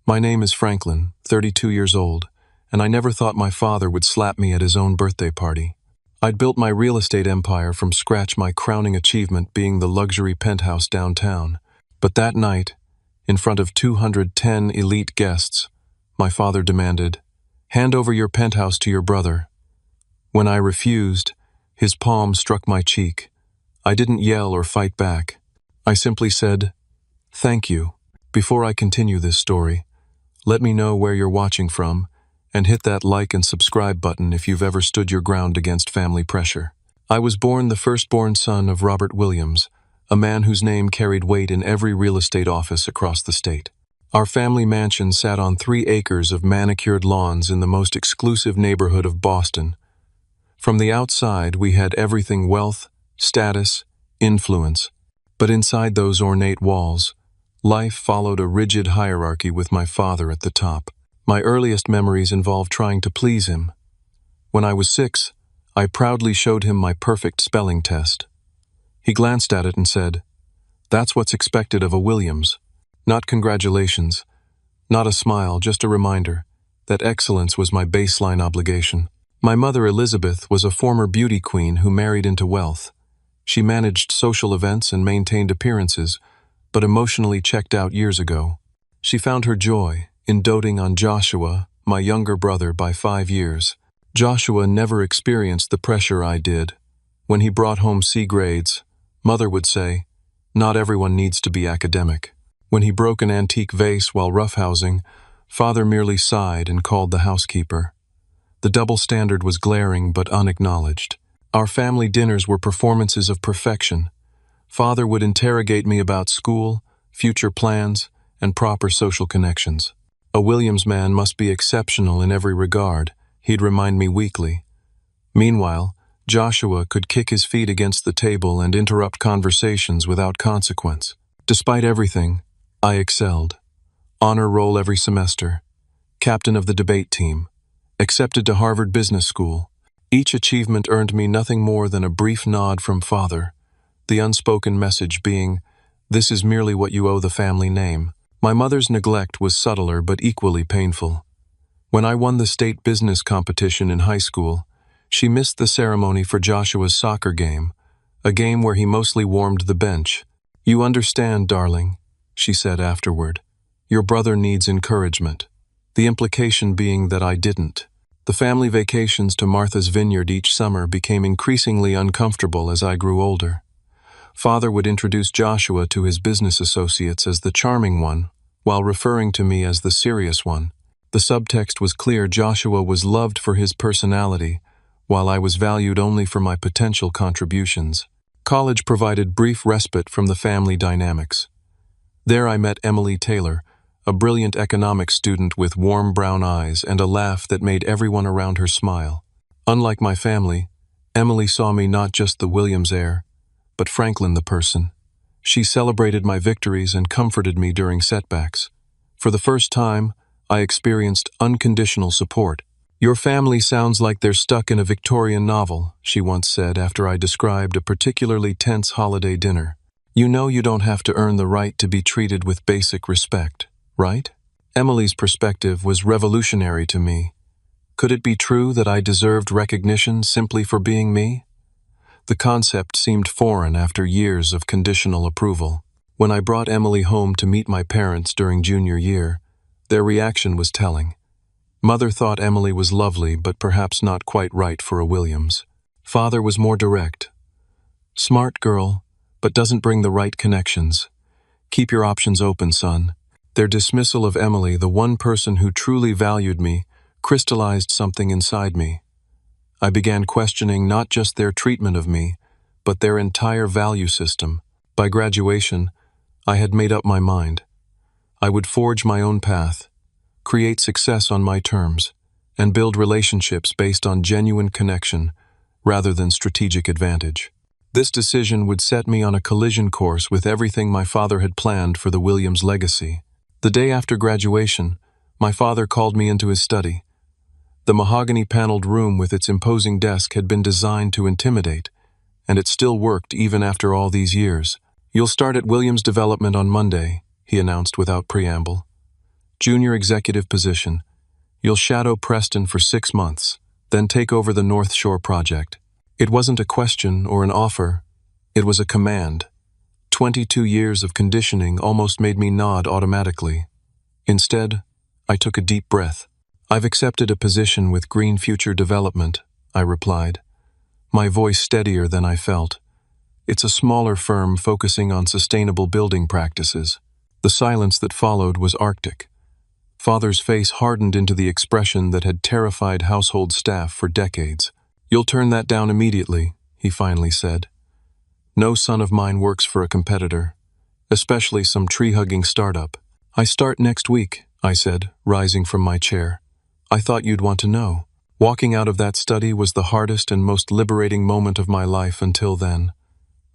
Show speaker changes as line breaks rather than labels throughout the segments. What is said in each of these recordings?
My name is Franklin, 32 years old, and I never thought my father would slap me at his own birthday party. I'd built my real estate empire from scratch, my crowning achievement being the luxury penthouse downtown. But that night, in front of 210 elite guests, my father demanded, "Hand over your penthouse to your brother." When I refused, his palm struck my cheek. I didn't yell or fight back. I simply said, "Thank you." Before I continue this story, let me know where you're watching from, and hit that like and subscribe button if you've ever stood your ground against family pressure. I was born the firstborn son of Robert Williams, a man whose name carried weight in every real estate office across the state. Our family mansion sat on 3 acres of manicured lawns in the most exclusive neighborhood of Boston. From the outside, we had everything: wealth, status, influence. But inside those ornate walls, life followed a rigid hierarchy with my father at the top. My earliest memories involved trying to please him. When I was 6, I proudly showed him my perfect spelling test. He glanced at it and said, "That's what's expected of a Williams." Not congratulations, not a smile, just a reminder that excellence was my baseline obligation. My mother, Elizabeth, was a former beauty queen who married into wealth. She managed social events and maintained appearances, but emotionally checked out years ago. She found her joy in doting on Joshua, my younger brother by 5 years. Joshua never experienced the pressure I did. When he brought home C grades, Mother would say, "Not everyone needs to be academic." When he broke an antique vase while roughhousing, Father merely sighed and called the housekeeper. The double standard was glaring but unacknowledged. Our family dinners were performances of perfection. Father would interrogate me about school, future plans, and proper social connections. A Williams man must be exceptional in every regard, he'd remind me weekly. Meanwhile, Joshua could kick his feet against the table and interrupt conversations without consequence. Despite everything, I excelled. Honor roll every semester. Captain of the debate team. Accepted to Harvard Business School. Each achievement earned me nothing more than a brief nod from Father, the unspoken message being, "This is merely what you owe the family name." My mother's neglect was subtler but equally painful. When I won the state business competition in high school, she missed the ceremony for Joshua's soccer game, a game where he mostly warmed the bench. "You understand, darling," she said afterward. "Your brother needs encouragement." The implication being that I didn't. The family vacations to Martha's Vineyard each summer became increasingly uncomfortable as I grew older. Father would introduce Joshua to his business associates as the charming one, while referring to me as the serious one. The subtext was clear: Joshua was loved for his personality, while I was valued only for my potential contributions. College provided brief respite from the family dynamics. There I met Emily Taylor, a brilliant economics student with warm brown eyes and a laugh that made everyone around her smile. Unlike my family, Emily saw me not just the Williams heir, but Franklin the person. She celebrated my victories and comforted me during setbacks. For the first time, I experienced unconditional support. "Your family sounds like they're stuck in a Victorian novel," she once said after I described a particularly tense holiday dinner. "You know you don't have to earn the right to be treated with basic respect, right?" Emily's perspective was revolutionary to me. Could it be true that I deserved recognition simply for being me? The concept seemed foreign after years of conditional approval. When I brought Emily home to meet my parents during junior year, their reaction was telling. Mother thought Emily was lovely, but perhaps not quite right for a Williams. Father was more direct. "Smart girl, but doesn't bring the right connections. Keep your options open, son." Their dismissal of Emily, the one person who truly valued me, crystallized something inside me. I began questioning not just their treatment of me, but their entire value system. By graduation, I had made up my mind. I would forge my own path, create success on my terms, and build relationships based on genuine connection rather than strategic advantage. This decision would set me on a collision course with everything my father had planned for the Williams legacy. The day after graduation, my father called me into his study. The mahogany-paneled room with its imposing desk had been designed to intimidate, and it still worked even after all these years. "You'll start at Williams Development on Monday," he announced without preamble. Junior executive position. You'll shadow Preston for 6 months, then take over the North Shore project. It wasn't a question or an offer. It was a command. 22 years of conditioning almost made me nod automatically. Instead, I took a deep breath. I've accepted a position with Green Future Development, I replied, my voice steadier than I felt. It's a smaller firm focusing on sustainable building practices. The silence that followed was arctic. Father's face hardened into the expression that had terrified household staff for decades. You'll turn that down immediately, he finally said. No son of mine works for a competitor, especially some tree-hugging startup. I start next week, I said, rising from my chair. I thought you'd want to know. Walking out of that study was the hardest and most liberating moment of my life until then.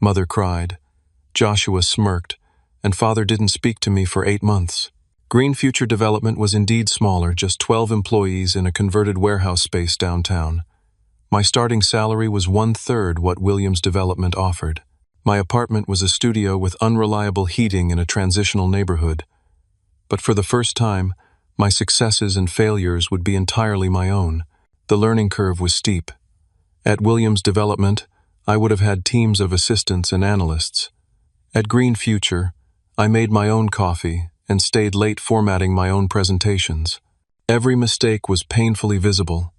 Mother cried. Joshua smirked, and Father didn't speak to me for 8 months. Green Future Development was indeed smaller, just 12 employees in a converted warehouse space downtown. My starting salary was 1/3 what Williams Development offered. My apartment was a studio with unreliable heating in a transitional neighborhood. But for the first time, my successes and failures would be entirely my own. The learning curve was steep. At Williams Development, I would have had teams of assistants and analysts. At Green Future, I made my own coffee and stayed late formatting my own presentations. Every mistake was painfully visible,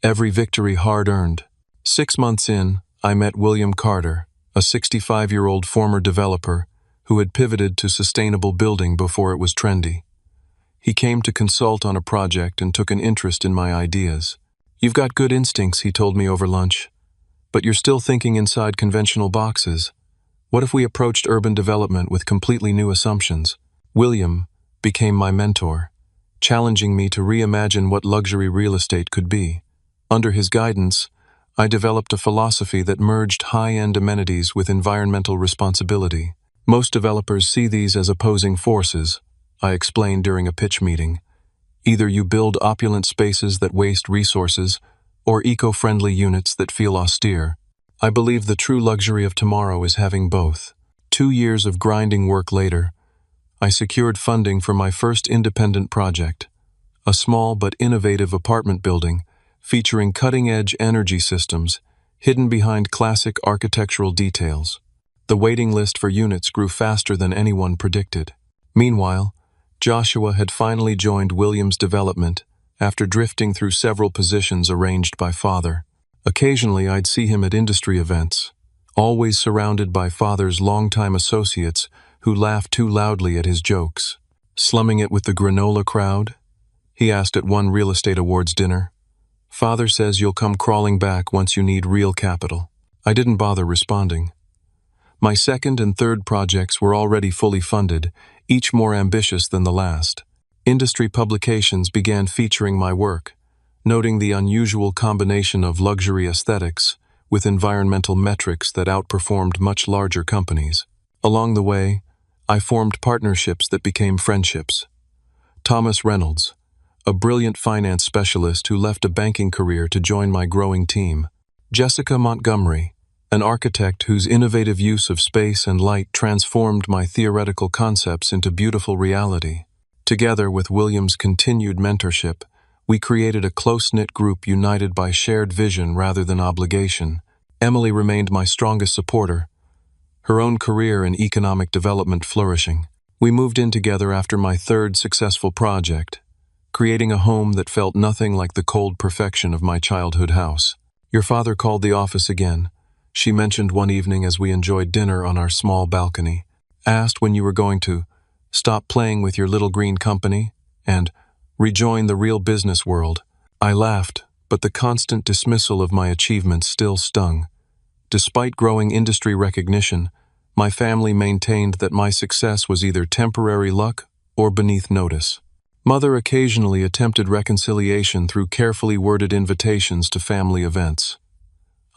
every victory hard-earned. 6 months in, I met William Carter, a 65-year-old former developer who had pivoted to sustainable building before it was trendy. He came to consult on a project and took an interest in my ideas. You've got good instincts, he told me over lunch, but you're still thinking inside conventional boxes. What if we approached urban development with completely new assumptions? William became my mentor, challenging me to reimagine what luxury real estate could be. Under his guidance, I developed a philosophy that merged high-end amenities with environmental responsibility. Most developers see these as opposing forces, I explained during a pitch meeting. Either you build opulent spaces that waste resources, or eco-friendly units that feel austere. I believe the true luxury of tomorrow is having both. 2 years of grinding work later, I secured funding for my first independent project, a small but innovative apartment building featuring cutting-edge energy systems hidden behind classic architectural details. The waiting list for units grew faster than anyone predicted. Meanwhile, Joshua had finally joined Williams Development after drifting through several positions arranged by Father. Occasionally, I'd see him at industry events, always surrounded by Father's longtime associates who laughed too loudly at his jokes. Slumming it with the granola crowd? He asked at one real estate awards dinner. Father says you'll come crawling back once you need real capital. I didn't bother responding. My second and third projects were already fully funded, each more ambitious than the last. Industry publications began featuring my work, noting the unusual combination of luxury aesthetics with environmental metrics that outperformed much larger companies. Along the way, I formed partnerships that became friendships. Thomas Reynolds, a brilliant finance specialist who left a banking career to join my growing team. Jessica Montgomery, an architect whose innovative use of space and light transformed my theoretical concepts into beautiful reality. Together with William's continued mentorship, we created a close-knit group united by shared vision rather than obligation. Emily remained my strongest supporter, her own career in economic development flourishing. We moved in together after my third successful project, creating a home that felt nothing like the cold perfection of my childhood house. Your father called the office again, she mentioned one evening as we enjoyed dinner on our small balcony. Asked when you were going to stop playing with your little green company and rejoin the real business world. I laughed, but the constant dismissal of my achievements still stung. Despite growing industry recognition, my family maintained that my success was either temporary luck or beneath notice. Mother occasionally attempted reconciliation through carefully worded invitations to family events.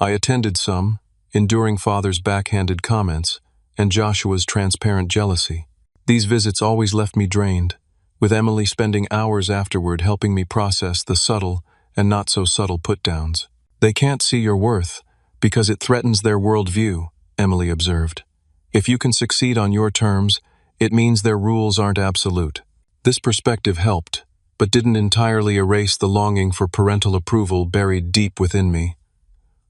I attended some, enduring Father's backhanded comments and Joshua's transparent jealousy. These visits always left me drained, with Emily spending hours afterward helping me process the subtle and not-so-subtle put-downs. They can't see your worth because it threatens their worldview, Emily observed. If you can succeed on your terms, it means their rules aren't absolute. This perspective helped, but didn't entirely erase the longing for parental approval buried deep within me.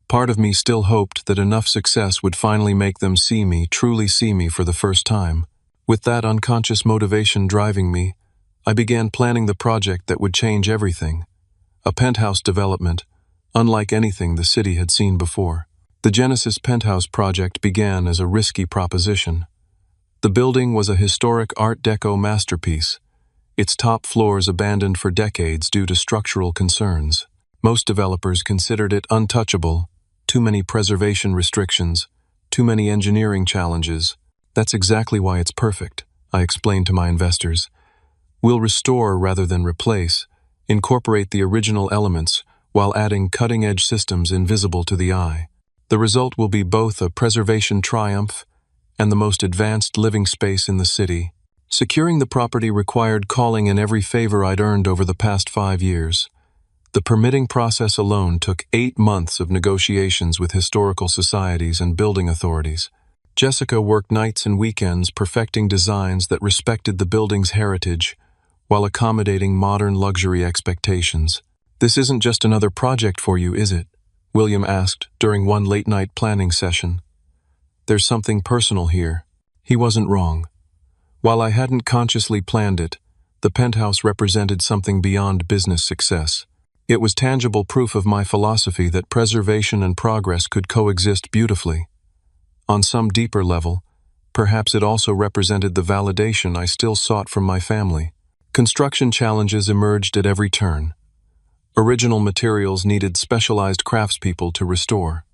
Part of me still hoped that enough success would finally make them see me, truly see me for the first time. With that unconscious motivation driving me, I began planning the project that would change everything. A penthouse development, unlike anything the city had seen before. The Genesis Penthouse project began as a risky proposition. The building was a historic Art Deco masterpiece, its top floors abandoned for decades due to structural concerns. Most developers considered it untouchable, too many preservation restrictions, too many engineering challenges. That's exactly why it's perfect, I explained to my investors. We'll restore rather than replace, incorporate the original elements while adding cutting-edge systems invisible to the eye. The result will be both a preservation triumph and the most advanced living space in the city. Securing the property required calling in every favor I'd earned over the past 5 years. The permitting process alone took 8 months of negotiations with historical societies and building authorities. Jessica worked nights and weekends perfecting designs that respected the building's heritage while accommodating modern luxury expectations. "This isn't just another project for you, is it?" William asked during one late-night planning session. "There's something personal here." He wasn't wrong. While I hadn't consciously planned it, the penthouse represented something beyond business success. It was tangible proof of my philosophy that preservation and progress could coexist beautifully. On some deeper level, perhaps it also represented the validation I still sought from my family. Construction challenges emerged at every turn. Original materials needed specialized craftspeople to restore.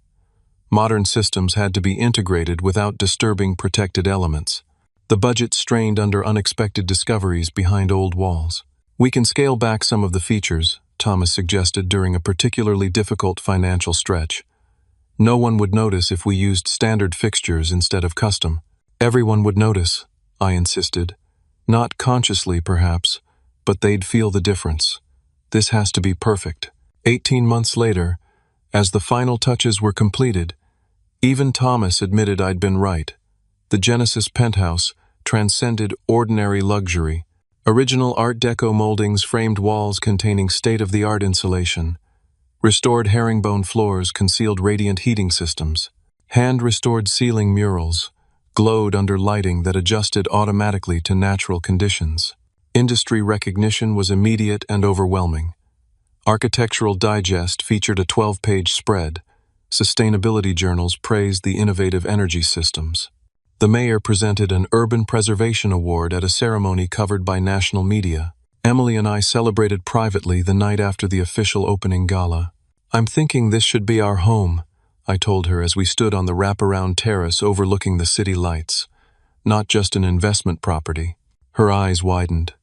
Modern systems had to be integrated without disturbing protected elements. The budget strained under unexpected discoveries behind old walls. "We can scale back some of the features," Thomas suggested during a particularly difficult financial stretch. "No one would notice if we used standard fixtures instead of custom." "Everyone would notice," I insisted. "Not consciously, perhaps, but they'd feel the difference. This has to be perfect." 18 months later, as the final touches were completed, even Thomas admitted I'd been right. The Genesis Penthouse transcended ordinary luxury. Original Art Deco moldings framed walls containing state-of-the-art insulation. Restored herringbone floors concealed radiant heating systems. Hand-restored ceiling murals glowed under lighting that adjusted automatically to natural conditions. Industry recognition was immediate and overwhelming. Architectural Digest featured a 12-page spread. Sustainability journals praised the innovative energy systems. The mayor presented an Urban Preservation Award at a ceremony covered by national media. Emily and I celebrated privately the night after the official opening gala. "I'm thinking this should be our home," I told her as we stood on the wraparound terrace overlooking the city lights. "Not just an investment property." Her eyes widened.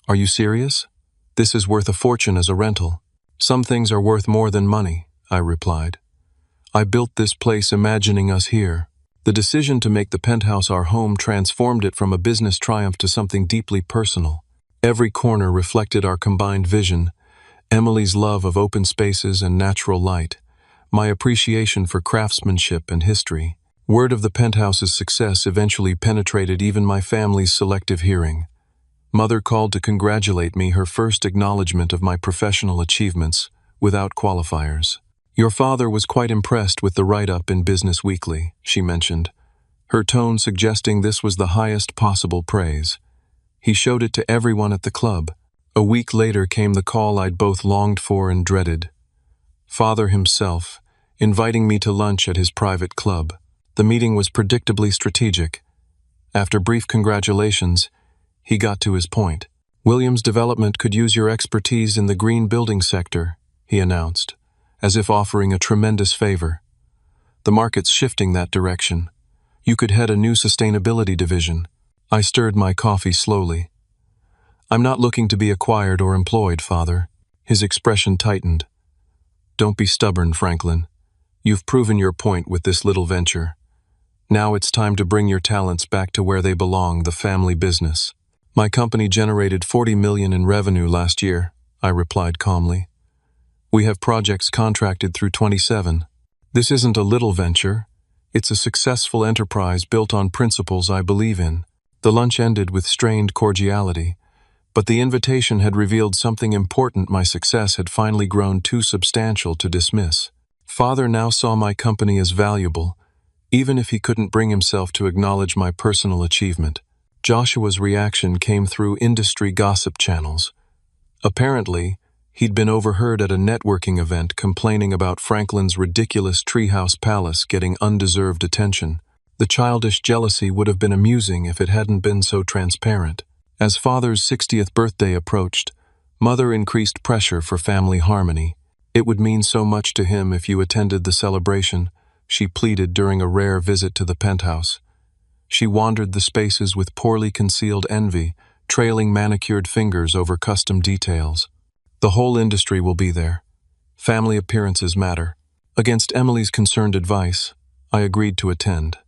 "Are you serious? This is worth a fortune as a rental." "Some things are worth more than money," I replied. "I built this place imagining us here." The decision to make the penthouse our home transformed it from a business triumph to something deeply personal. Every corner reflected our combined vision: Emily's love of open spaces and natural light, my appreciation for craftsmanship and history. Word of the penthouse's success eventually penetrated even my family's selective hearing. Mother called to congratulate me, her first acknowledgement of my professional achievements, without qualifiers. "Your father was quite impressed with the write-up in Business Weekly," she mentioned, her tone suggesting this was the highest possible praise. "He showed it to everyone at the club." A week later came the call I'd both longed for and dreaded. Father himself, inviting me to lunch at his private club. The meeting was predictably strategic. After brief congratulations, he got to his point. "Williams Development could use your expertise in the green building sector," he announced, as if offering a tremendous favor. "The market's shifting that direction. You could head a new sustainability division." I stirred my coffee slowly. "I'm not looking to be acquired or employed, Father." His expression tightened. "Don't be stubborn, Franklin. You've proven your point with this little venture. Now it's time to bring your talents back to where they belong, the family business." "My company generated $40 million in revenue last year," I replied calmly. "We have projects contracted through 27. This isn't a little venture. It's a successful enterprise built on principles I believe in." The lunch ended with strained cordiality, But the invitation had revealed something important my success had finally grown too substantial to dismiss. Father now saw my company as valuable, even if he couldn't bring himself to acknowledge my personal achievement. Joshua's reaction came through industry gossip channels. Apparently, he'd been overheard at a networking event complaining about Franklin's ridiculous treehouse palace getting undeserved attention. The childish jealousy would have been amusing if it hadn't been so transparent. As Father's 60th birthday approached, Mother increased pressure for family harmony. It would mean so much to him if you attended the celebration, she pleaded during a rare visit to the Penthouse. She wandered the spaces with poorly concealed envy, trailing manicured fingers over custom details. The whole industry will be there. Family appearances matter. Against Emily's concerned advice, I agreed to attend.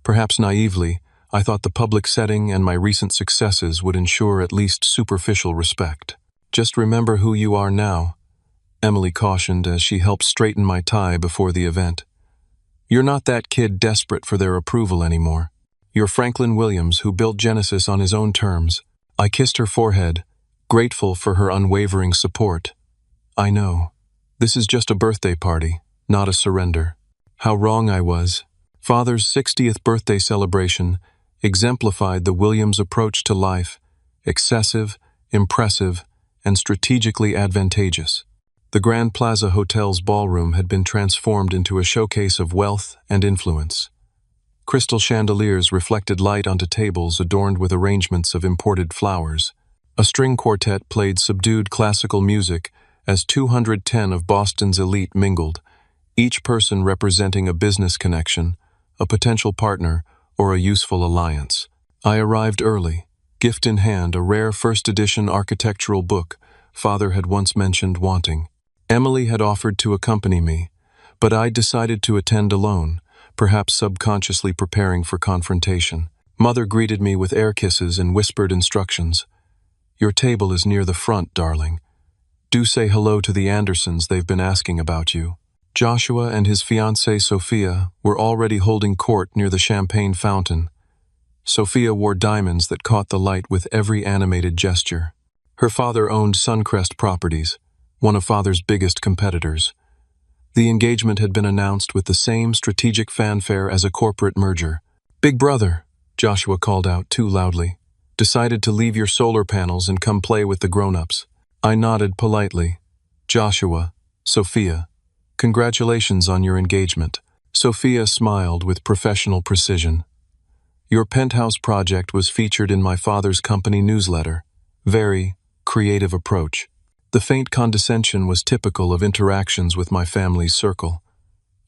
Perhaps naively, I thought the public setting and my recent successes would ensure at least superficial respect. Just remember who you are now, Emily cautioned as she helped straighten my tie before the event. You're not that kid desperate for their approval anymore. You're Franklin Williams who built Genesis on his own terms. I kissed her forehead, grateful for her unwavering support. I know. This is just a birthday party, not a surrender. How wrong I was. Father's 60th birthday celebration exemplified the Williams approach to life, excessive, impressive, and strategically advantageous. The Grand Plaza Hotel's ballroom had been transformed into a showcase of wealth and influence. Crystal chandeliers reflected light onto tables adorned with arrangements of imported flowers. A string quartet played subdued classical music as 210 of Boston's elite mingled, each person representing a business connection, a potential partner, or a useful alliance. I arrived early, gift in hand, a rare first-edition architectural book Father had once mentioned wanting. Emily had offered to accompany me, but I decided to attend alone, perhaps subconsciously preparing for confrontation. Mother greeted me with air kisses and whispered instructions. Your table is near the front, darling. Do say hello to the Andersons, they've been asking about you. Joshua and his fiancée Sophia were already holding court near the champagne fountain. Sophia wore diamonds that caught the light with every animated gesture. Her father owned Suncrest Properties, one of Father's biggest competitors. The engagement had been announced with the same strategic fanfare as a corporate merger. Big brother, Joshua called out too loudly, decided to leave your solar panels and come play with the grown-ups. I nodded politely. Joshua, Sophia, congratulations on your engagement. Sophia smiled with professional precision. Your Penthouse project was featured in my father's company newsletter. Very creative approach. The faint condescension was typical of interactions with my family's circle.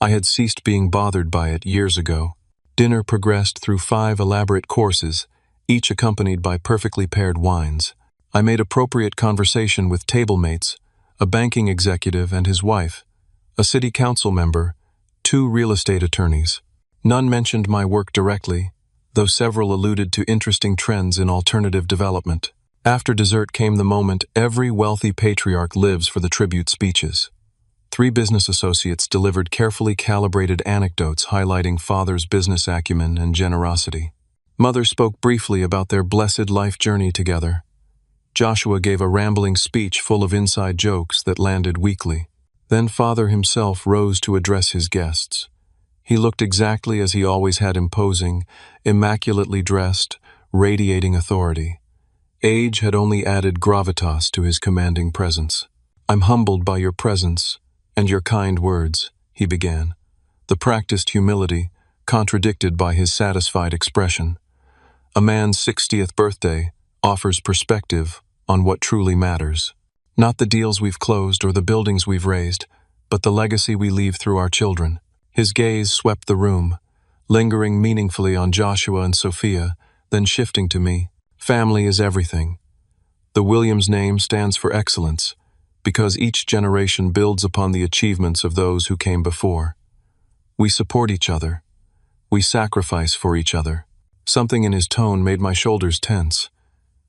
I had ceased being bothered by it years ago. Dinner progressed through 5 elaborate courses, each accompanied by perfectly paired wines. I made appropriate conversation with table mates, a banking executive and his wife, a city council member, 2 real estate attorneys. None mentioned my work directly, though several alluded to interesting trends in alternative development. After dessert came the moment every wealthy patriarch lives for, the tribute speeches. 3 business associates delivered carefully calibrated anecdotes highlighting Father's business acumen and generosity. Mother spoke briefly about their blessed life journey together. Joshua gave a rambling speech full of inside jokes that landed weakly. Then Father himself rose to address his guests. He looked exactly as he always had, imposing, immaculately dressed, radiating authority. Age had only added gravitas to his commanding presence. I'm humbled by your presence and your kind words, he began, the practiced humility contradicted by his satisfied expression. A man's 60th birthday offers perspective on what truly matters. Not the deals we've closed or the buildings we've raised, but the legacy we leave through our children. His gaze swept the room, lingering meaningfully on Joshua and Sophia, then shifting to me. Family is everything. The Williams name stands for excellence, because each generation builds upon the achievements of those who came before. We support each other. We sacrifice for each other. Something in his tone made my shoulders tense.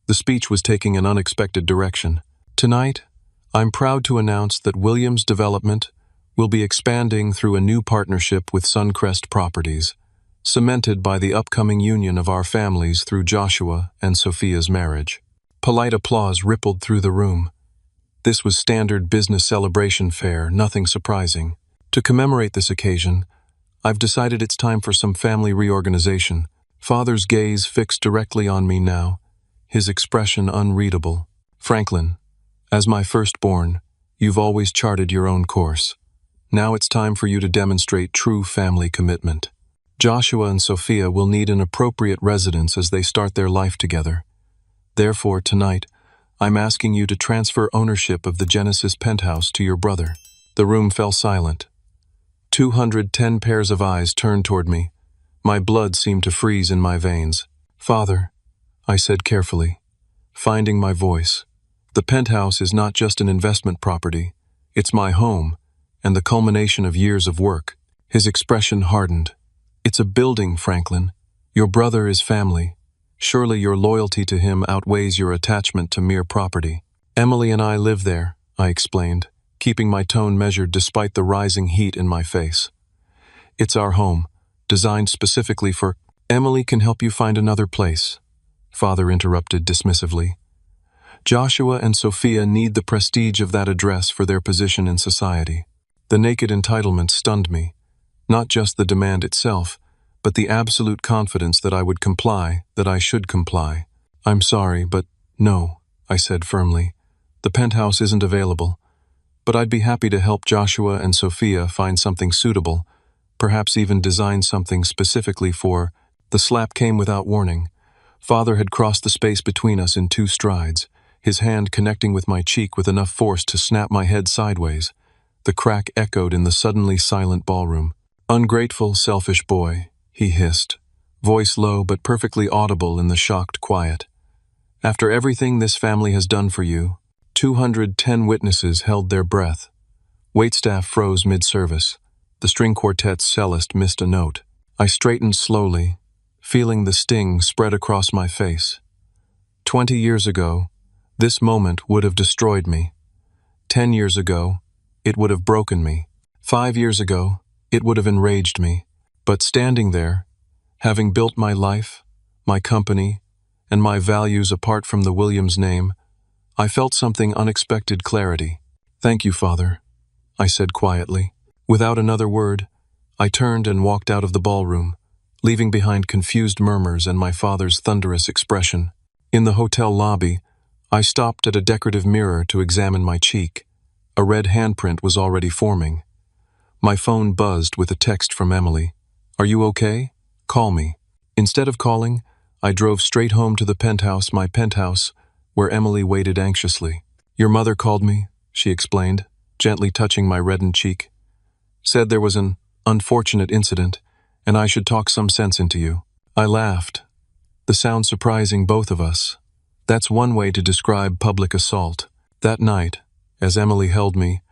The speech was taking an unexpected direction. Tonight, I'm proud to announce that Williams Development will be expanding through a new partnership with Suncrest Properties, cemented by the upcoming union of our families through Joshua and Sophia's marriage. Polite applause rippled through the room. This was standard business celebration fare, nothing surprising. To commemorate this occasion, I've decided it's time for some family reorganization. Father's gaze fixed directly on me now, his expression unreadable. Franklin, as my firstborn, you've always charted your own course. Now it's time for you to demonstrate true family commitment. Joshua and Sophia will need an appropriate residence as they start their life together. Therefore, tonight, I'm asking you to transfer ownership of the Genesis penthouse to your brother. The room fell silent. 210 pairs of eyes turned toward me. My blood seemed to freeze in my veins. Father, I said carefully, finding my voice, the penthouse is not just an investment property. It's my home, and the culmination of years of work. His expression hardened. It's a building, Franklin. Your brother is family. Surely your loyalty to him outweighs your attachment to mere property. Emily and I live there, I explained, keeping my tone measured despite the rising heat in my face. It's our home, designed specifically for— Emily can help you find another place, Father interrupted dismissively. Joshua and Sophia need the prestige of that address for their position in society. The naked entitlement stunned me, not just the demand itself, but the absolute confidence that I would comply, that I should comply. I'm sorry, but no, I said firmly. The penthouse isn't available, but I'd be happy to help Joshua and Sophia find something suitable, perhaps even design something specifically for— The slap came without warning. Father had crossed the space between us in 2 strides, his hand connecting with my cheek with enough force to snap my head sideways. The crack echoed in the suddenly silent ballroom. Ungrateful, selfish boy, he hissed, voice low but perfectly audible in the shocked quiet. After everything this family has done for you, 210 witnesses held their breath. Waitstaff froze mid-service. The string quartet's cellist missed a note. I straightened slowly, feeling the sting spread across my face. 20 years ago, this moment would have destroyed me. 10 years ago, it would have broken me. 5 years ago, it would have enraged me. But standing there, having built my life, my company, and my values apart from the Williams name, I felt something unexpected clarity. Thank you, Father, I said quietly. Without another word, I turned and walked out of the ballroom, leaving behind confused murmurs and my father's thunderous expression. In the hotel lobby, I stopped at a decorative mirror to examine my cheek. A red handprint was already forming. My phone buzzed with a text from Emily. Are you okay? Call me. Instead of calling, I drove straight home to the penthouse, my penthouse, where Emily waited anxiously. Your mother called me, she explained, gently touching my reddened cheek. Said there was an unfortunate incident, and I should talk some sense into you. I laughed, the sound surprising both of us. That's one way to describe public assault. That night, as Emily held me,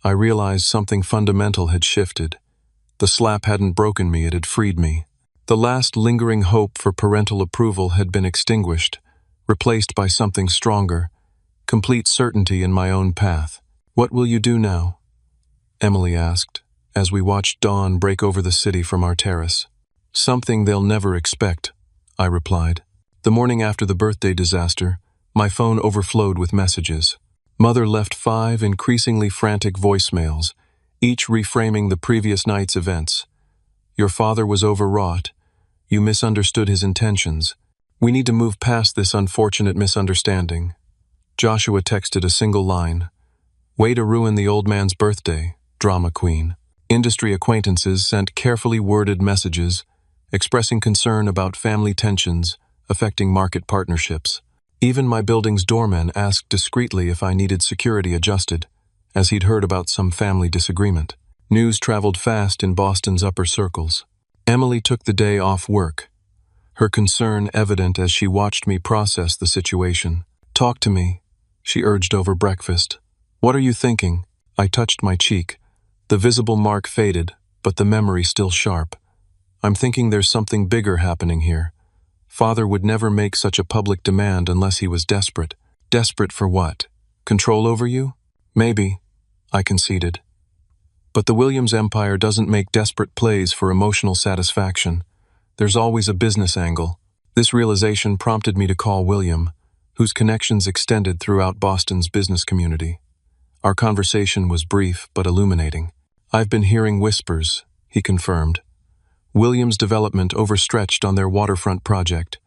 I realized something fundamental had shifted. The slap hadn't broken me, it had freed me. The last lingering hope for parental approval had been extinguished, replaced by something stronger, complete certainty in my own path. What will you do now? Emily asked, as we watched dawn break over the city from our terrace. Something they'll never expect, I replied. The morning after the birthday disaster, my phone overflowed with messages. Mother left 5 increasingly frantic voicemails, each reframing the previous night's events. Your father was overwrought. You misunderstood his intentions. We need to move past this unfortunate misunderstanding. Joshua texted a single line. Way to ruin the old man's birthday, drama queen. Industry acquaintances sent carefully worded messages, expressing concern about family tensions affecting market partnerships. Even my building's doorman asked discreetly if I needed security adjusted, as he'd heard about some family disagreement. News traveled fast in Boston's upper circles. Emily took the day off work, her concern evident as she watched me process the situation. Talk to me, she urged over breakfast. What are you thinking? I touched my cheek. The visible mark faded, but the memory still sharp. I'm thinking there's something bigger happening here. Father would never make such a public demand unless he was desperate. Desperate for what? Control over you? Maybe, I conceded. But the Williams empire doesn't make desperate plays for emotional satisfaction. There's always a business angle. This realization prompted me to call William, whose connections extended throughout Boston's business community. Our conversation was brief but illuminating. "I've been hearing whispers," he confirmed. "Williams Development overstretched on their waterfront project.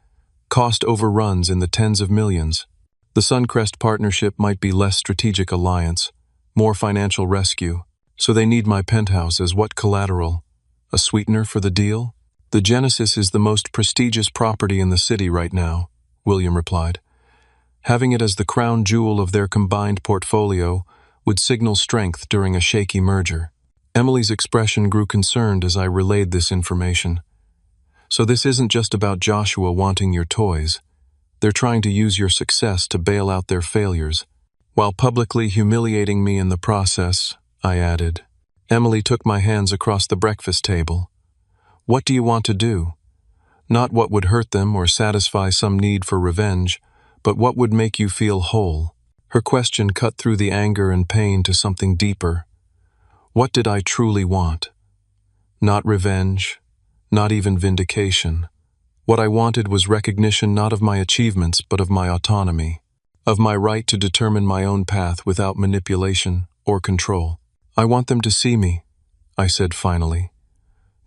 Cost overruns in the tens of millions. The Suncrest partnership might be less strategic alliance, more financial rescue. So they need my penthouse as what collateral? A sweetener for the deal?" "The Genesis is the most prestigious property in the city right now," William replied. "Having it as the crown jewel of their combined portfolio would signal strength during a shaky merger." Emily's expression grew concerned as I relayed this information. "So this isn't just about Joshua wanting your toys. They're trying to use your success to bail out their failures, while publicly humiliating me in the process," I added. Emily took my hands across the breakfast table. "What do you want to do? Not what would hurt them or satisfy some need for revenge, but what would make you feel whole?" Her question cut through the anger and pain to something deeper. What did I truly want? Not revenge, not even vindication. What I wanted was recognition not of my achievements but of my autonomy, of my right to determine my own path without manipulation or control. "I want them to see me," I said finally.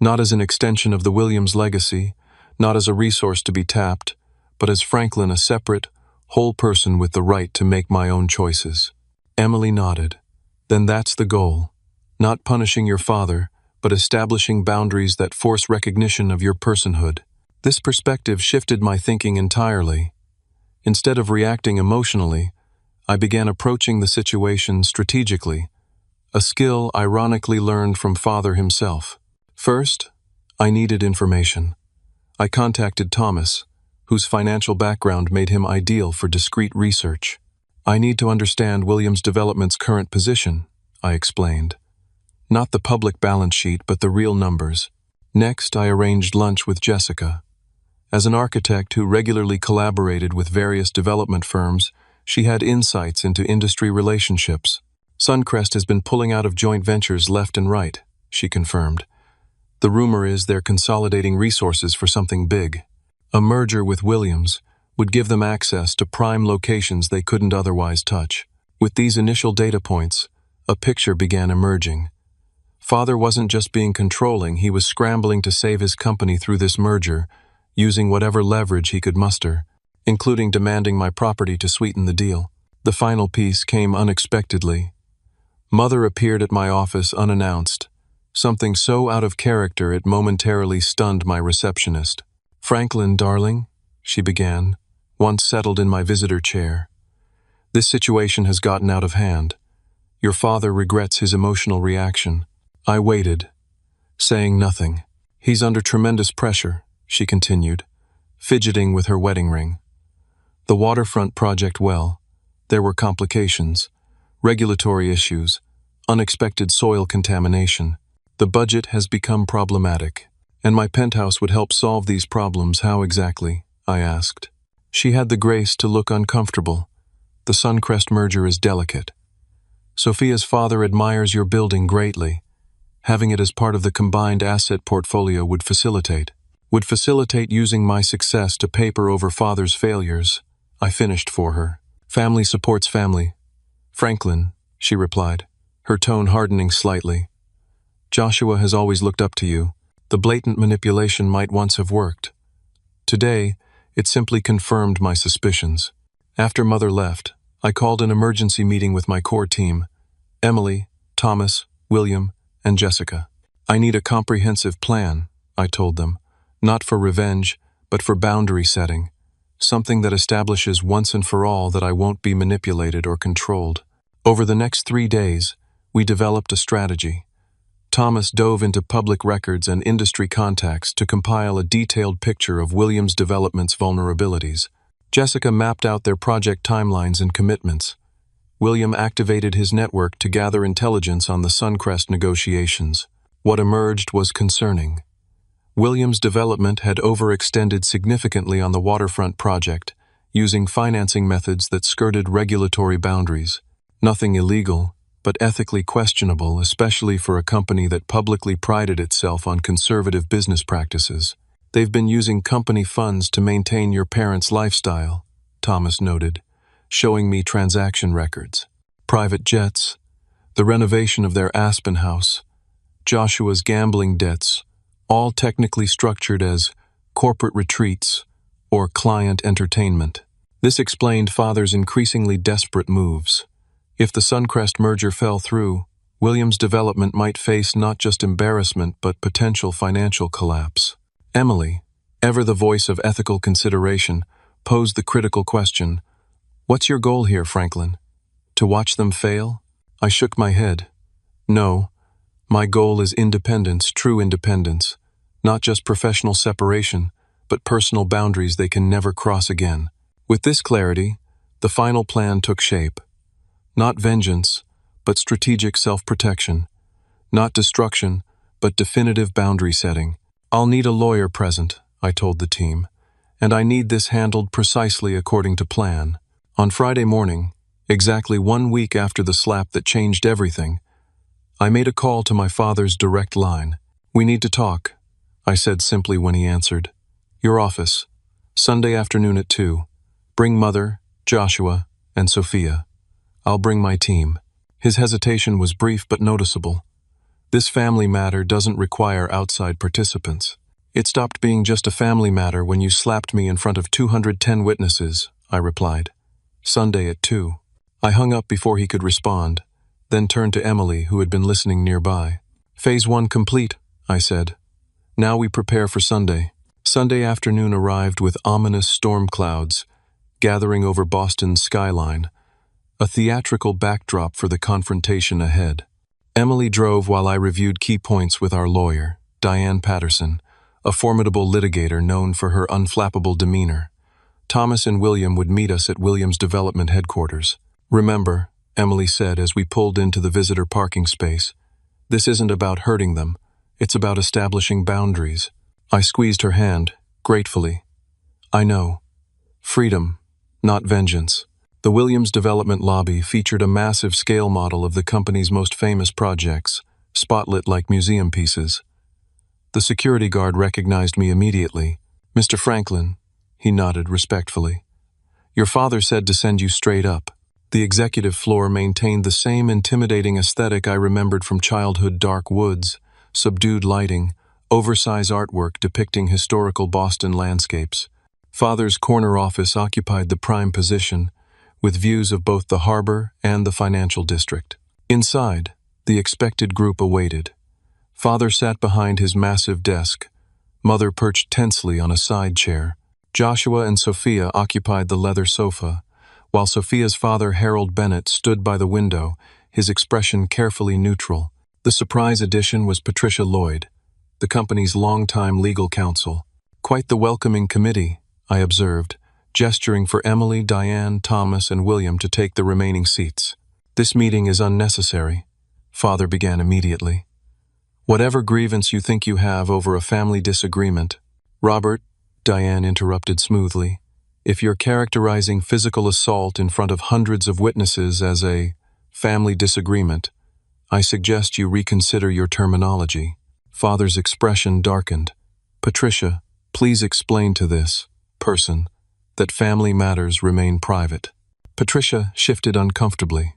"Not as an extension of the Williams legacy, not as a resource to be tapped, but as Franklin, a separate, whole person with the right to make my own choices." Emily nodded. "Then that's the goal. Not punishing your father, but establishing boundaries that force recognition of your personhood." This perspective shifted my thinking entirely. Instead of reacting emotionally, I began approaching the situation strategically, a skill ironically learned from Father himself. First, I needed information. I contacted Thomas, whose financial background made him ideal for discreet research. "I need to understand Williams Development's current position," I explained. "Not the public balance sheet, but the real numbers." Next, I arranged lunch with Jessica. As an architect who regularly collaborated with various development firms, she had insights into industry relationships. "Suncrest has been pulling out of joint ventures left and right," she confirmed. "The rumor is they're consolidating resources for something big. A merger with Williams would give them access to prime locations they couldn't otherwise touch." With these initial data points, a picture began emerging. Father wasn't just being controlling, he was scrambling to save his company through this merger, using whatever leverage he could muster, including demanding my property to sweeten the deal. The final piece came unexpectedly. Mother appeared at my office unannounced, something so out of character it momentarily stunned my receptionist. "Franklin, darling," she began, once settled in my visitor chair. "This situation has gotten out of hand. Your father regrets his emotional reaction." I waited, saying nothing. "He's under tremendous pressure," she continued, fidgeting with her wedding ring. "The waterfront project, well, there were complications, regulatory issues, unexpected soil contamination. The budget has become problematic, and my penthouse would help solve these problems. How exactly?" I asked. She had the grace to look uncomfortable. "The Suncrest merger is delicate. Sophia's father admires your building greatly. Having it as part of the combined asset portfolio would facilitate using my success to paper over Father's failures," I finished for her. "Family supports family. Franklin," she replied, her tone hardening slightly. "Joshua has always looked up to you. The blatant manipulation might once have worked. Today, it simply confirmed my suspicions." After Mother left, I called an emergency meeting with my core team: Emily, Thomas, William, and Jessica. "I need a comprehensive plan," I told them, "not for revenge, but for boundary setting, something that establishes once and for all that I won't be manipulated or controlled." Over the next 3 days, we developed a strategy. Thomas dove into public records and industry contacts to compile a detailed picture of Williams Development's vulnerabilities. Jessica mapped out their project timelines and commitments. William activated his network to gather intelligence on the Suncrest negotiations. What emerged was concerning. Williams Development had overextended significantly on the waterfront project, using financing methods that skirted regulatory boundaries. Nothing illegal, but ethically questionable, especially for a company that publicly prided itself on conservative business practices. "They've been using company funds to maintain your parents' lifestyle," Thomas noted, showing me transaction records. Private jets, the renovation of their Aspen house, Joshua's gambling debts, all technically structured as corporate retreats or client entertainment. This explained Father's increasingly desperate moves. If the Suncrest merger fell through, Williams' development might face not just embarrassment but potential financial collapse. Emily, ever the voice of ethical consideration, posed the critical question, "What's your goal here, Franklin? To watch them fail?" I shook my head. "No, my goal is independence, true independence, not just professional separation, but personal boundaries they can never cross again." With this clarity, the final plan took shape. Not vengeance, but strategic self-protection. Not destruction, but definitive boundary setting. "I'll need a lawyer present," I told the team, "and I need this handled precisely according to plan." On Friday morning, exactly 1 week after the slap that changed everything, I made a call to my father's direct line. "We need to talk," I said simply when he answered. "Your office, Sunday afternoon at 2. Bring Mother, Joshua, and Sophia. I'll bring my team." His hesitation was brief but noticeable. "This family matter doesn't require outside participants." "It stopped being just a family matter when you slapped me in front of 210 witnesses, I replied. "Sunday at 2. I hung up before he could respond, then turned to Emily, who had been listening nearby. "Phase 1 complete," I said. "Now we prepare for Sunday." Sunday afternoon arrived with ominous storm clouds gathering over Boston's skyline, a theatrical backdrop for the confrontation ahead. Emily drove while I reviewed key points with our lawyer, Diane Patterson, a formidable litigator known for her unflappable demeanor. Thomas and William would meet us at Williams' development headquarters. "Remember," Emily said as we pulled into the visitor parking space, "this isn't about hurting them. It's about establishing boundaries." I squeezed her hand, gratefully. "I know. Freedom, not vengeance." The Williams development lobby featured a massive scale model of the company's most famous projects, spotlit like museum pieces. The security guard recognized me immediately. "Mr. Franklin," he nodded respectfully. "Your father said to send you straight up." The executive floor maintained the same intimidating aesthetic I remembered from childhood: dark woods, subdued lighting, oversized artwork depicting historical Boston landscapes. Father's corner office occupied the prime position, with views of both the harbor and the financial district. Inside, the expected group awaited. Father sat behind his massive desk, Mother perched tensely on a side chair. Joshua and Sophia occupied the leather sofa, while Sophia's father, Harold Bennett, stood by the window, his expression carefully neutral. The surprise addition was Patricia Lloyd, the company's longtime legal counsel. "Quite the welcoming committee," I observed, gesturing for Emily, Diane, Thomas, and William to take the remaining seats. "This meeting is unnecessary," Father began immediately. "Whatever grievance you think you have over a family disagreement." "Robert," Diane interrupted smoothly, "if you're characterizing physical assault in front of hundreds of witnesses as a family disagreement, I suggest you reconsider your terminology." Father's expression darkened. "Patricia, please explain to this person that family matters remain private." Patricia shifted uncomfortably.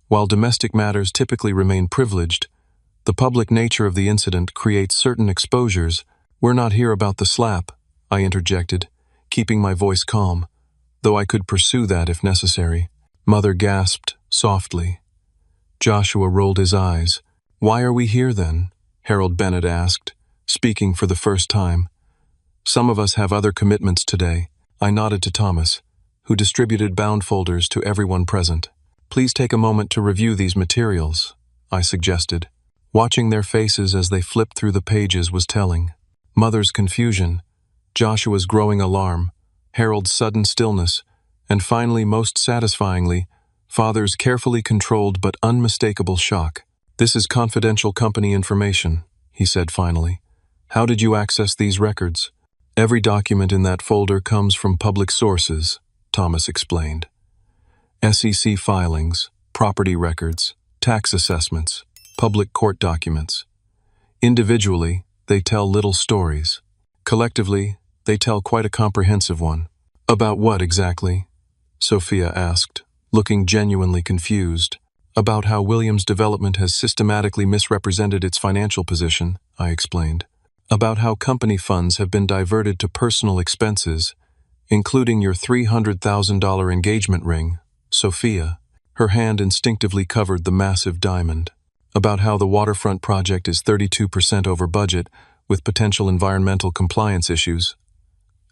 "While domestic matters typically remain privileged, the public nature of the incident creates certain exposures." "We're not here about the slap," I interjected, keeping my voice calm, though I could pursue that if necessary. Mother gasped softly. Joshua rolled his eyes. "Why are we here then?" Harold Bennett asked, speaking for the first time. "Some of us have other commitments today." I nodded to Thomas, who distributed bound folders to everyone present. "Please take a moment to review these materials," I suggested. Watching their faces as they flipped through the pages was telling. Mother's confusion, Joshua's growing alarm, Harold's sudden stillness, and finally, most satisfyingly, Father's carefully controlled but unmistakable shock. "This is confidential company information," he said finally. "How did you access these records?" "Every document in that folder comes from public sources," Thomas explained. "SEC filings, property records, tax assessments, public court documents. Individually, they tell little stories. Collectively, they tell quite a comprehensive one." About what exactly? Sophia asked, looking genuinely confused. About how Williams Development has systematically misrepresented its financial position, I explained. About how company funds have been diverted to personal expenses, including your $300,000 engagement ring, Sophia. Her hand instinctively covered the massive diamond. About how the waterfront project is 32% over budget, with potential environmental compliance issues,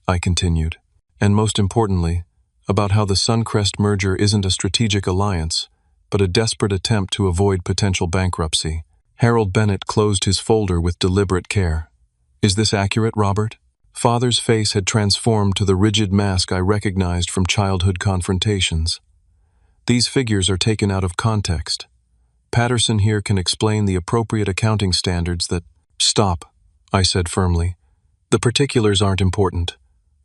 I continued. And most importantly, about how the Suncrest merger isn't a strategic alliance, but a desperate attempt to avoid potential bankruptcy. Harold Bennett closed his folder with deliberate care. Is this accurate, Robert? Father's face had transformed to the rigid mask I recognized from childhood confrontations. These figures are taken out of context. Patterson here can explain the appropriate accounting standards that— Stop, I said firmly. The particulars aren't important.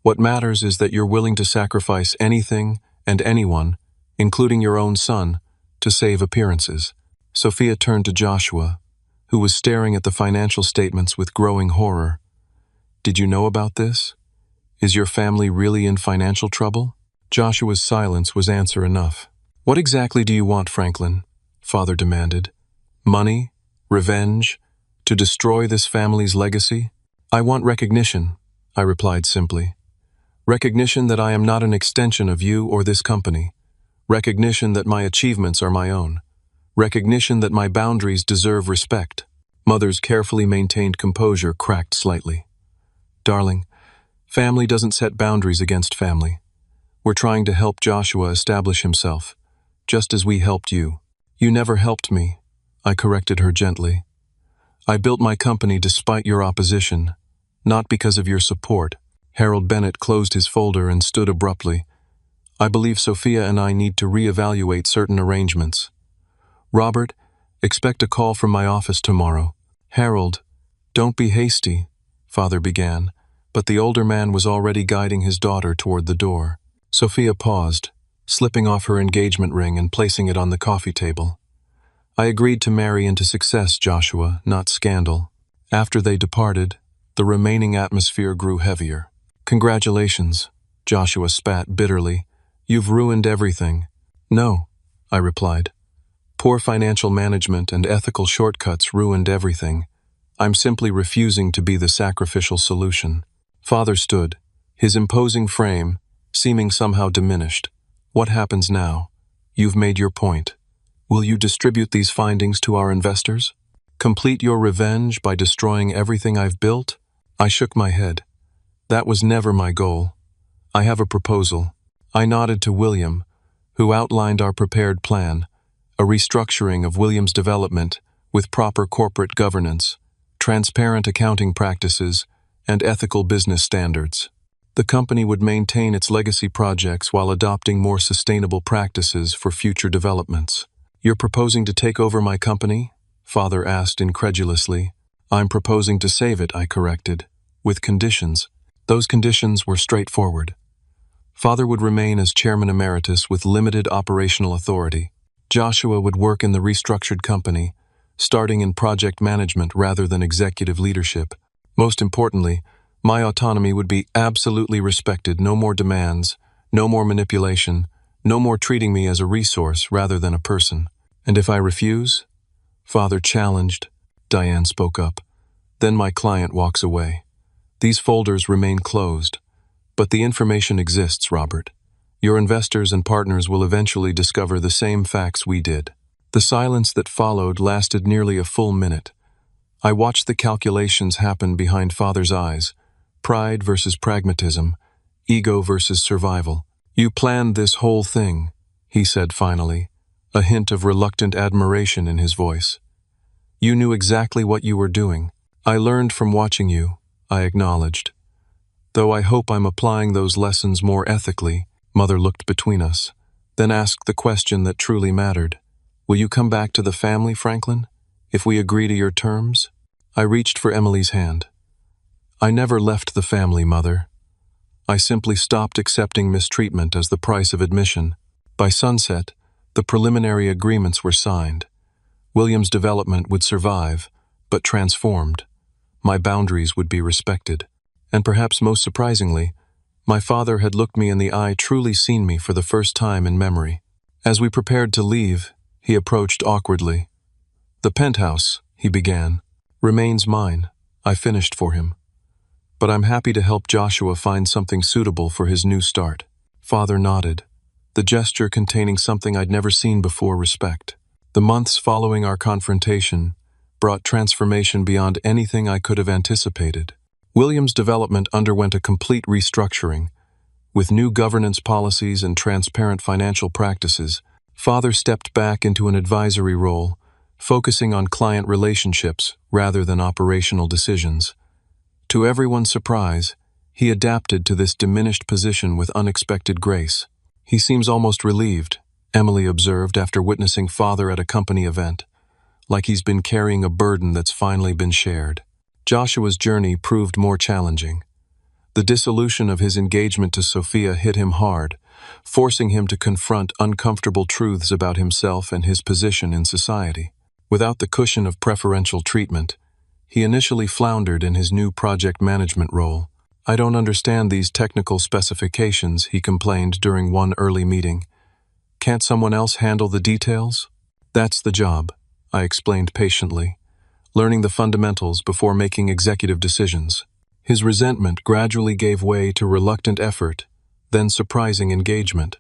What matters is that you're willing to sacrifice anything and anyone, including your own son, to save appearances. Sophia turned to Joshua, who was staring at the financial statements with growing horror. Did you know about this? Is your family really in financial trouble? Joshua's silence was answer enough. What exactly do you want, Franklin? Father demanded. Money? Revenge? To destroy this family's legacy? I want recognition, I replied simply. Recognition that I am not an extension of you or this company. Recognition that my achievements are my own. Recognition that my boundaries deserve respect. Mother's carefully maintained composure cracked slightly. Darling, family doesn't set boundaries against family. We're trying to help Joshua establish himself, just as we helped you. You never helped me, I corrected her gently. I built my company despite your opposition, not because of your support. Harold Bennett closed his folder and stood abruptly. I believe Sophia and I need to reevaluate certain arrangements. Robert, expect a call from my office tomorrow. Harold, don't be hasty, Father began, but the older man was already guiding his daughter toward the door. Sophia paused, slipping off her engagement ring and placing it on the coffee table. I agreed to marry into success, Joshua, not scandal. After they departed, the remaining atmosphere grew heavier. Congratulations, Joshua spat bitterly. You've ruined everything. No, I replied. Poor financial management and ethical shortcuts ruined everything. I'm simply refusing to be the sacrificial solution. Father stood, his imposing frame seeming somehow diminished. What happens now? You've made your point. Will you distribute these findings to our investors? Complete your revenge by destroying everything I've built? I shook my head. That was never my goal. I have a proposal. I nodded to William, who outlined our prepared plan, a restructuring of Williams Development with proper corporate governance, transparent accounting practices, and ethical business standards. The company would maintain its legacy projects while adopting more sustainable practices for future developments. You're proposing to take over my company? Father asked incredulously. I'm proposing to save it, I corrected, with conditions. Those conditions were straightforward. Father would remain as chairman emeritus with limited operational authority. Joshua would work in the restructured company, starting in project management rather than executive leadership. Most importantly, my autonomy would be absolutely respected. No more demands, no more manipulation, no more treating me as a resource rather than a person. And if I refuse? Father challenged. Diane spoke up. Then my client walks away. These folders remain closed. But the information exists, Robert. Your investors and partners will eventually discover the same facts we did. The silence that followed lasted nearly a full minute. I watched the calculations happen behind Father's eyes. Pride versus pragmatism, ego versus survival. You planned this whole thing, he said finally, a hint of reluctant admiration in his voice. You knew exactly what you were doing. I learned from watching you, I acknowledged. Though I hope I'm applying those lessons more ethically. Mother looked between us, then asked the question that truly mattered. Will you come back to the family, Franklin, if we agree to your terms? I reached for Emily's hand. I never left the family, Mother. I simply stopped accepting mistreatment as the price of admission. By sunset, the preliminary agreements were signed. Williams Development would survive, but transformed. My boundaries would be respected. And perhaps most surprisingly, My father had looked me in the eye, truly seen me for the first time in memory. As we prepared to leave, he approached awkwardly. "The penthouse," he began, "remains mine. I finished for him. But I'm happy to help Joshua find something suitable for his new start." Father nodded, the gesture containing something I'd never seen before: respect. The months following our confrontation brought transformation beyond anything I could have anticipated. William's development underwent a complete restructuring. With new governance policies and transparent financial practices, Father stepped back into an advisory role, focusing on client relationships rather than operational decisions. To everyone's surprise, he adapted to this diminished position with unexpected grace. "He seems almost relieved," Emily observed after witnessing Father at a company event, "like he's been carrying a burden that's finally been shared." Joshua's journey proved more challenging. The dissolution of his engagement to Sophia hit him hard, forcing him to confront uncomfortable truths about himself and his position in society. Without the cushion of preferential treatment, he initially floundered in his new project management role. "I don't understand these technical specifications," he complained during one early meeting. "Can't someone else handle the details?" "That's the job," I explained patiently, learning the fundamentals before making executive decisions. His resentment gradually gave way to reluctant effort, then surprising engagement.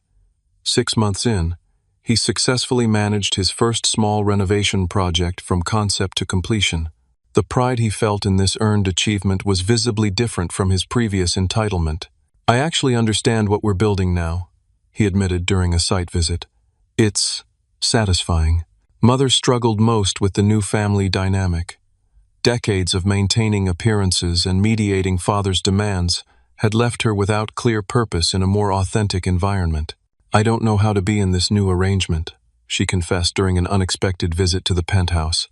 6 months in, he successfully managed his first small renovation project from concept to completion. The pride he felt in this earned achievement was visibly different from his previous entitlement. "I actually understand what we're building now," he admitted during a site visit. "It's satisfying." Mother struggled most with the new family dynamic. Decades of maintaining appearances and mediating Father's demands had left her without clear purpose in a more authentic environment. "I don't know how to be in this new arrangement," she confessed during an unexpected visit to the penthouse.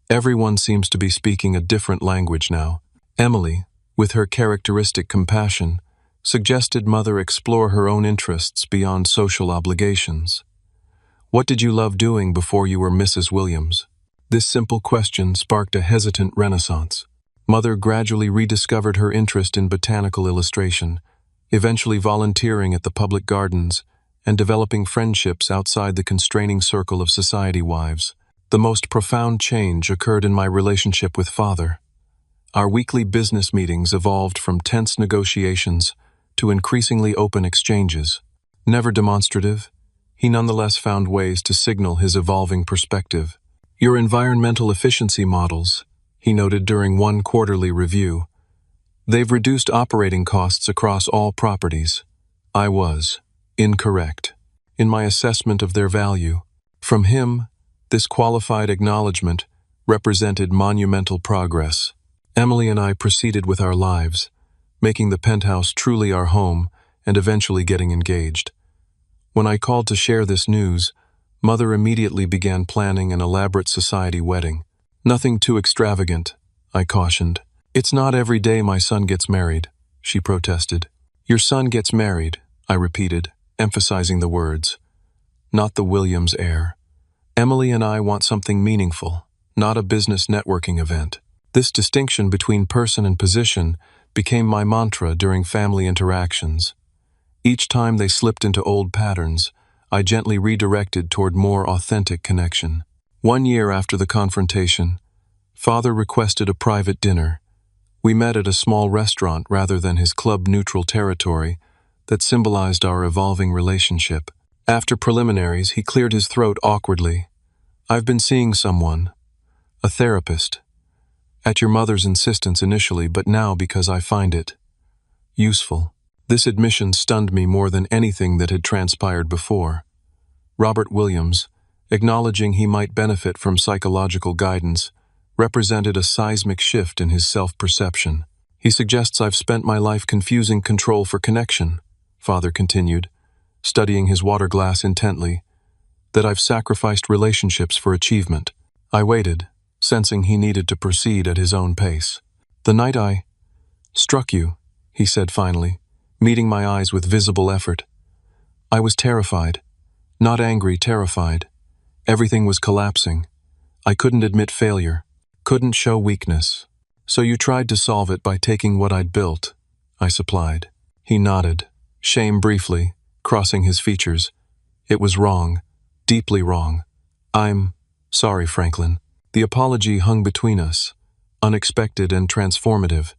"Everyone seems to be speaking a different language now." Emily, with her characteristic compassion, suggested Mother explore her own interests beyond social obligations. "What did you love doing before you were Mrs. Williams?" This simple question sparked a hesitant renaissance. Mother gradually rediscovered her interest in botanical illustration, eventually volunteering at the public gardens and developing friendships outside the constraining circle of society wives. The most profound change occurred in my relationship with Father. Our weekly business meetings evolved from tense negotiations to increasingly open exchanges. Never demonstrative, he nonetheless found ways to signal his evolving perspective. "Your environmental efficiency models," he noted during one quarterly review, "they've reduced operating costs across all properties." I was incorrect in my assessment of their value. From him, this qualified acknowledgement represented monumental progress. Emily and I proceeded with our lives, making the penthouse truly our home and eventually getting engaged. When I called to share this news, Mother immediately began planning an elaborate society wedding. "Nothing too extravagant," I cautioned. "It's not every day my son gets married," she protested. "Your son gets married," I repeated, emphasizing the words. "Not the Williams heir. Emily and I want something meaningful, not a business networking event." This distinction between person and position became my mantra during family interactions. Each time they slipped into old patterns, I gently redirected toward more authentic connection. 1 year after the confrontation, Father requested a private dinner. We met at a small restaurant rather than his club-neutral territory that symbolized our evolving relationship. After preliminaries, he cleared his throat awkwardly. "I've been seeing someone, a therapist, at your mother's insistence initially, but now because I find it useful." This admission stunned me more than anything that had transpired before. Robert Williams, acknowledging he might benefit from psychological guidance, represented a seismic shift in his self-perception. "He suggests I've spent my life confusing control for connection," Father continued, studying his water glass intently, "that I've sacrificed relationships for achievement." I waited, sensing he needed to proceed at his own pace. "The night I struck you," he said finally, meeting my eyes with visible effort, "I was terrified. Not angry, terrified. Everything was collapsing. I couldn't admit failure, couldn't show weakness. So you tried to solve it by taking what I'd built," I supplied. He nodded, shame briefly, crossing his features. It was wrong, deeply wrong. I'm sorry, Franklin. The apology hung between us, unexpected and transformative,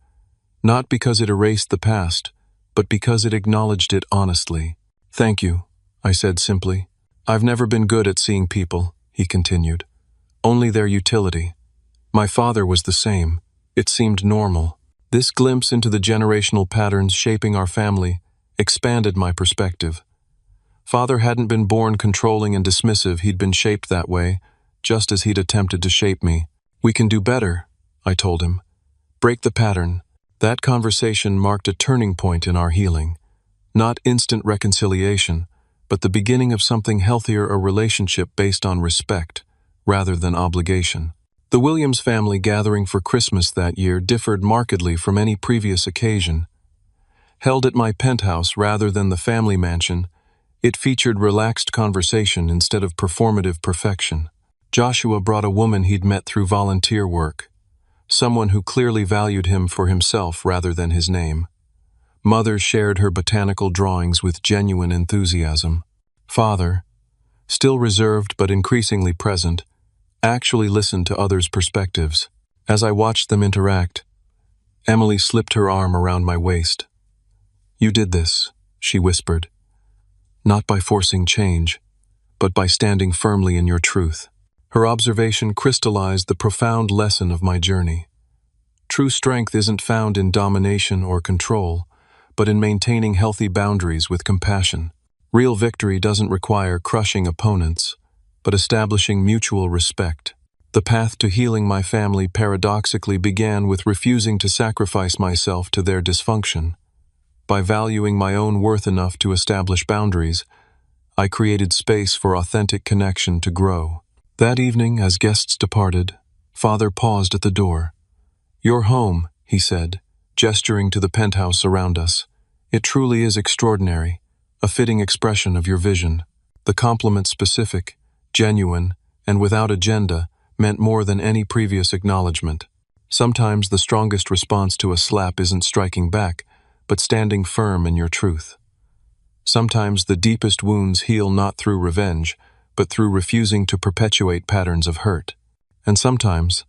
not because it erased the past, but because it acknowledged it honestly. Thank you, I said simply. I've never been good at seeing people, he continued. Only their utility. My father was the same. It seemed normal. This glimpse into the generational patterns shaping our family expanded my perspective. Father hadn't been born controlling and dismissive, he'd been shaped that way, just as he'd attempted to shape me. We can do better, I told him. Break the pattern. That conversation marked a turning point in our healing. Not instant reconciliation, but the beginning of something healthier, a relationship based on respect, rather than obligation. The Williams family gathering for Christmas that year differed markedly from any previous occasion. Held at my penthouse rather than the family mansion, it featured relaxed conversation instead of performative perfection. Joshua brought a woman he'd met through volunteer work, someone who clearly valued him for himself rather than his name. Mother shared her botanical drawings with genuine enthusiasm. Father, still reserved but increasingly present, actually listened to others' perspectives. As I watched them interact, Emily slipped her arm around my waist. You did this, she whispered, not by forcing change, but by standing firmly in your truth. Her observation crystallized the profound lesson of my journey. True strength isn't found in domination or control, but in maintaining healthy boundaries with compassion. Real victory doesn't require crushing opponents, but establishing mutual respect. The path to healing my family paradoxically began with refusing to sacrifice myself to their dysfunction. By valuing my own worth enough to establish boundaries, I created space for authentic connection to grow. That evening, as guests departed, Father paused at the door. You're home, he said, gesturing to the penthouse around us. It truly is extraordinary, a fitting expression of your vision. The compliment specific, genuine, and without agenda, meant more than any previous acknowledgement. Sometimes the strongest response to a slap isn't striking back, but standing firm in your truth. Sometimes the deepest wounds heal not through revenge, but through refusing to perpetuate patterns of hurt. And sometimes,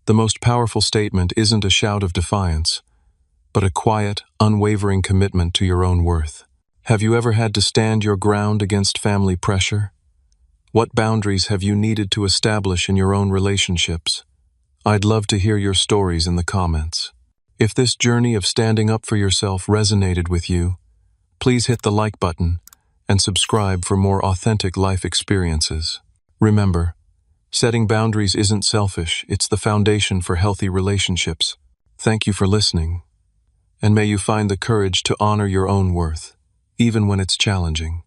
the most powerful statement isn't a shout of defiance, but a quiet, unwavering commitment to your own worth. Have you ever had to stand your ground against family pressure? What boundaries have you needed to establish in your own relationships? I'd love to hear your stories in the comments. If this journey of standing up for yourself resonated with you, please hit the like button and subscribe for more authentic life experiences. Remember, setting boundaries isn't selfish, it's the foundation for healthy relationships. Thank you for listening, and may you find the courage to honor your own worth, even when it's challenging.